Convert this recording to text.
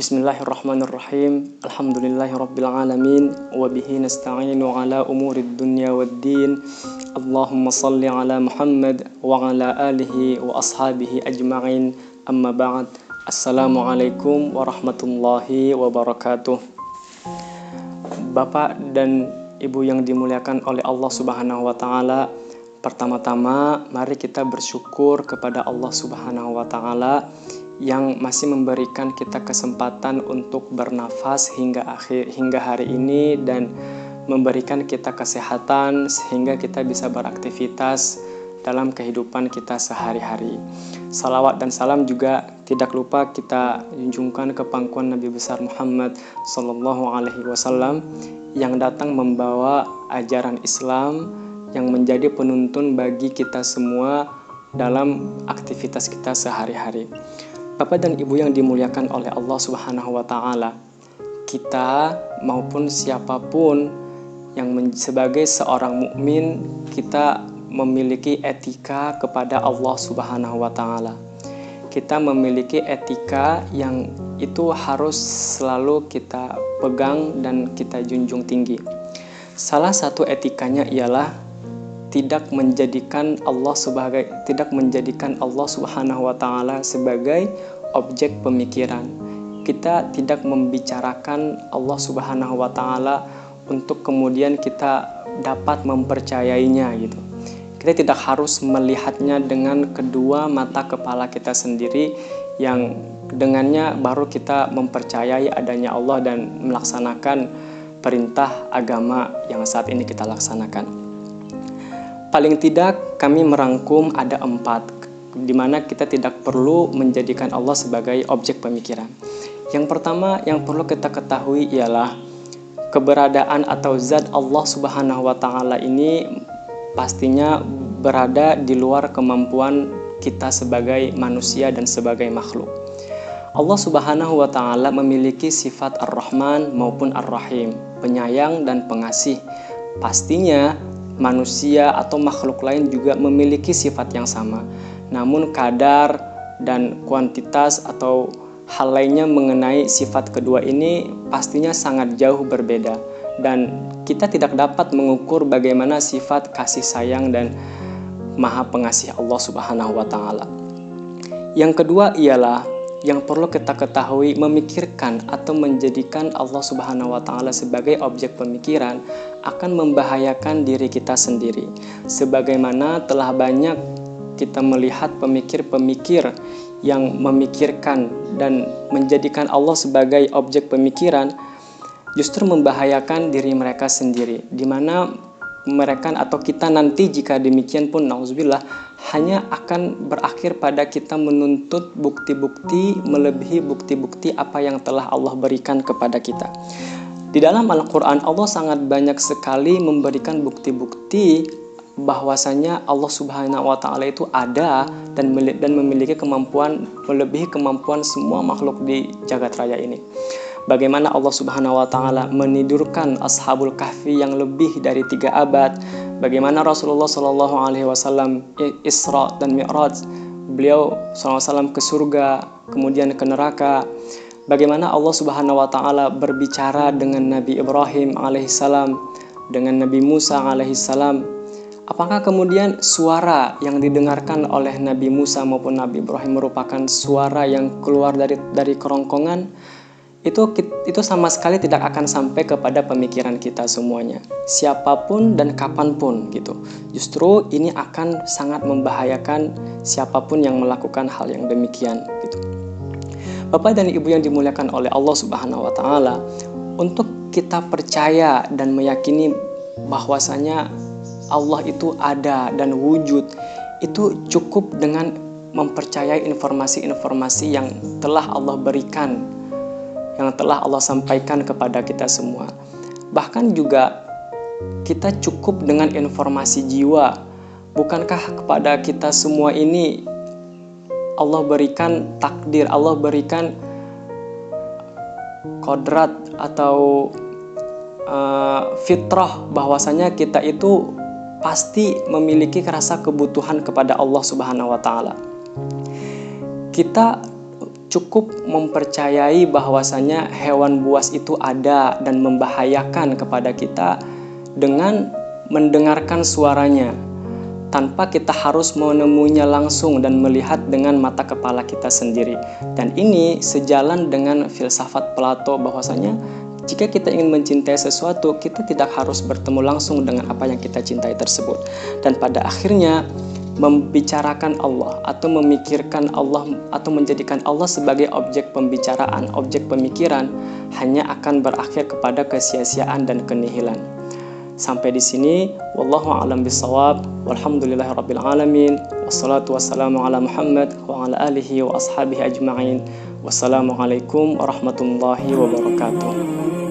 Bismillahirrahmanirrahim. Alhamdulillahirabbil alamin wa bihi nasta'inu ala umurid dunya waddin. Allahumma shalli ala Muhammad wa ala alihi wa ashabihi ajma'in. Amma ba'd. Assalamualaikum warahmatullahi wabarakatuh. Bapak dan Ibu yang dimuliakan oleh Allah Subhanahu wa taala, pertama-tama mari kita bersyukur kepada Allah Subhanahu wa taala yang masih memberikan kita kesempatan untuk bernafas hingga hari ini dan memberikan kita kesehatan sehingga kita bisa beraktivitas dalam kehidupan kita sehari-hari. Salawat dan salam juga tidak lupa kita junjungkan ke pangkuan Nabi besar Muhammad sallallahu alaihi wasallam yang datang membawa ajaran Islam yang menjadi penuntun bagi kita semua dalam aktivitas kita sehari-hari. Bapak dan Ibu yang dimuliakan oleh Allah Subhanahu wa taala, kita maupun siapapun yang sebagai seorang mukmin, kita memiliki etika kepada Allah Subhanahu wa taala. Kita memiliki etika yang itu harus selalu kita pegang dan kita junjung tinggi. Salah satu etikanya ialah tidak menjadikan Allah Subhanahu wa taala sebagai objek pemikiran. Kita tidak membicarakan Allah Subhanahu wa taala untuk kemudian kita dapat mempercayainya gitu. Kita tidak harus melihatnya dengan kedua mata kepala kita sendiri yang dengannya baru kita mempercayai adanya Allah dan melaksanakan perintah agama yang saat ini kita laksanakan. Paling tidak kami merangkum ada 4, di mana kita tidak perlu menjadikan Allah sebagai objek pemikiran. Yang pertama yang perlu kita ketahui ialah keberadaan atau zat Allah Subhanahu wa taala ini pastinya berada di luar kemampuan kita sebagai manusia dan sebagai makhluk. Allah Subhanahu wa taala memiliki sifat Ar-Rahman maupun Ar-Rahim, penyayang dan pengasih. Pastinya manusia atau makhluk lain juga memiliki sifat yang sama. Namun kadar dan kuantitas atau hal lainnya mengenai sifat kedua ini pastinya sangat jauh berbeda. Dan kita tidak dapat mengukur bagaimana sifat kasih sayang dan maha pengasih Allah Subhanahu wa taala. Yang kedua ialah yang perlu kita ketahui, memikirkan atau menjadikan Allah Subhanahu wa taala sebagai objek pemikiran akan membahayakan diri kita sendiri. Sebagaimana telah banyak kita melihat pemikir-pemikir yang memikirkan dan menjadikan Allah sebagai objek pemikiran justru membahayakan diri mereka sendiri, di mana mereka atau kita nanti jika demikian pun nauzubillah hanya akan berakhir pada kita menuntut bukti-bukti melebihi bukti-bukti apa yang telah Allah berikan kepada kita. Di dalam Al-Quran Allah sangat banyak sekali memberikan bukti-bukti bahwasanya Allah Subhanahu wa taala itu ada dan memiliki kemampuan melebihi kemampuan semua makhluk di jagat raya ini. Bagaimana Allah Subhanahu wa taala menidurkan Ashabul Kahfi yang lebih dari 3 abad. Bagaimana Rasulullah Shallallahu alaihi wasallam Isra dan Mi'raj. Beliau SAW ke surga, kemudian ke neraka. Bagaimana Allah Subhanahu wa taala berbicara dengan Nabi Ibrahim alaihissalam, dengan Nabi Musa alaihissalam. Apakah kemudian suara yang didengarkan oleh Nabi Musa maupun Nabi Ibrahim merupakan suara yang keluar dari kerongkongan? Itu sama sekali tidak akan sampai kepada pemikiran kita semuanya, siapapun dan kapanpun gitu. Justru ini akan sangat membahayakan siapapun yang melakukan hal yang demikian gitu. Bapak dan Ibu yang dimuliakan oleh Allah Subhanahu wa taala, untuk kita percaya dan meyakini bahwasanya Allah itu ada dan wujud, itu cukup dengan mempercayai informasi-informasi yang telah Allah berikan, yang telah Allah sampaikan kepada kita semua. Bahkan juga kita cukup dengan informasi jiwa. Bukankah kepada kita semua ini Allah berikan takdir, Allah berikan kodrat atau fitrah bahwasanya kita itu pasti memiliki rasa kebutuhan kepada Allah Subhanahu wa taala. Kita cukup mempercayai bahwasanya hewan buas itu ada dan membahayakan kepada kita dengan mendengarkan suaranya, tanpa kita harus menemuinya langsung dan melihat dengan mata kepala kita sendiri. Dan ini sejalan dengan filsafat Plato bahwasanya jika kita ingin mencintai sesuatu, kita tidak harus bertemu langsung dengan apa yang kita cintai tersebut. Dan pada akhirnya membicarakan Allah atau memikirkan Allah atau menjadikan Allah sebagai objek pembicaraan, objek pemikiran, hanya akan berakhir kepada kesia-siaan dan kenihilan. Sampai di sini, wallahu a'lam bishawab, walhamdulillahirabbil alamin, wassalatu wassalamu ala Muhammad wa ala alihi wa ashabihi ajma'in. Wassalamualaikum warahmatullahi wabarakatuh.